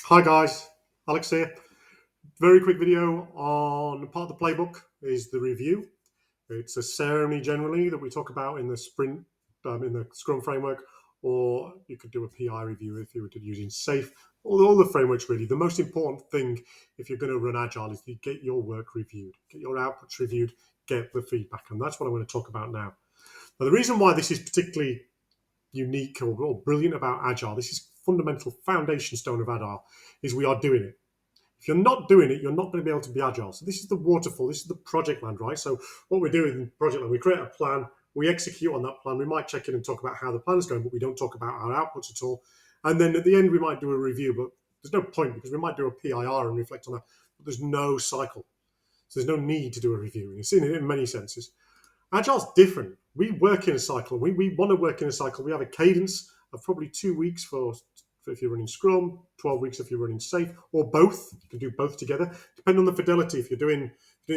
Hi guys, Alex here. Very quick video on part of the playbook is the review. It's a ceremony generally that we talk about in the sprint, in the Scrum framework, or you could do a PI review if you were using SAFe. All the frameworks really. The most important thing if you're going to run Agile is to get your work reviewed, get your outputs reviewed, get the feedback, and that's what I want to talk about now. Now the reason why this is particularly unique or brilliant about Agile, this is fundamental foundation stone of Agile, is we are doing it. If you're not doing it, you're not going to be able to be Agile. So this is the waterfall, this is the project land, right? So what we're doing in project land, we create a plan, we execute on that plan, we might check in and talk about how the plan's going, but we don't talk about our outputs at all. And then at the end, we might do a review, but there's no point because we might do a PIR and reflect on that, but there's no cycle. So there's no need to do a review. You've seen it in many senses. Agile's different. We work in a cycle. We want to work in a cycle. We have a cadence of probably 2 weeks for if you're running Scrum, 12 weeks if you're running SAFe, or both. You can do both together. Depending on the fidelity. If you're doing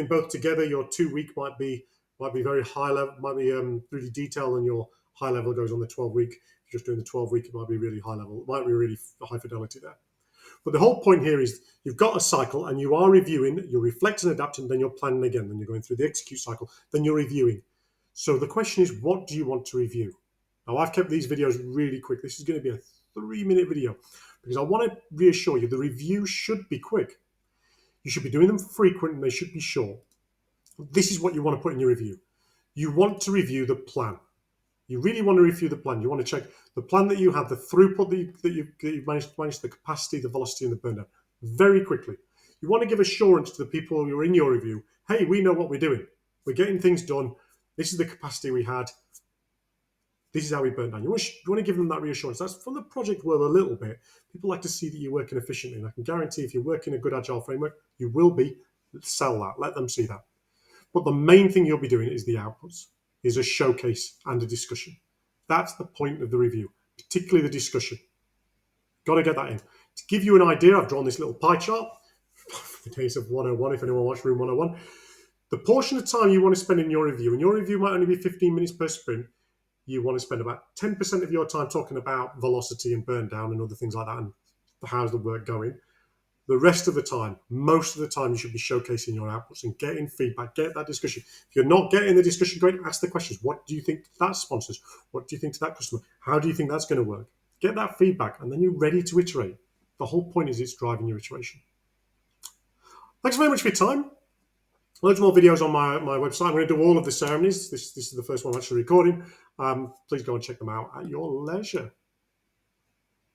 both together, your 2 week might be very high level, might be really detailed, and your high level goes on the 12 week. If you're just doing the 12 week, it might be really high level. It might be really high fidelity there. But the whole point here is you've got a cycle and you are reviewing, you're reflecting, adapting, then you're planning again, then you're going through the execute cycle, then you're reviewing. So the question is, what do you want to review? Now, I've kept these videos really quick. This is going to be a 3-minute video because I want to reassure you the review should be quick. You should be doing them frequent and they should be short. This is what you want to put in your review. You want to review the plan. You really want to review the plan. You want to check the plan that you have, the throughput that you've managed to manage, the capacity, the velocity, and the burn down very quickly. You want to give assurance to the people who are in your review, hey, we know what we're doing. We're getting things done. This is the capacity we had. This is how we burn down. You want to give them that reassurance. That's from the project world a little bit. People like to see that you're working efficiently. And I can guarantee if you're working a good Agile framework, you will be. Sell that. Let them see that. But the main thing you'll be doing is the outputs, is a showcase and a discussion. That's the point of the review, particularly the discussion. Got to get that in. To give you an idea, I've drawn this little pie chart for the days of 101, if anyone watched Room 101. The portion of time you want to spend in your review, and your review might only be 15 minutes per sprint, you want to spend about 10% of your time talking about velocity and burn down and other things like that and how's the work going. The rest of the time, most of the time, you should be showcasing your outputs and getting feedback, get that discussion. If you're not getting the discussion, great, ask the questions. What do you think to that sponsors? What do you think to that customer? How do you think that's going to work? Get that feedback, and then you're ready to iterate. The whole point is it's driving your iteration. Thanks very much for your time. Loads more videos on my website. I'm going to do all of the ceremonies. This is the first one I'm actually recording. Please go and check them out at your leisure.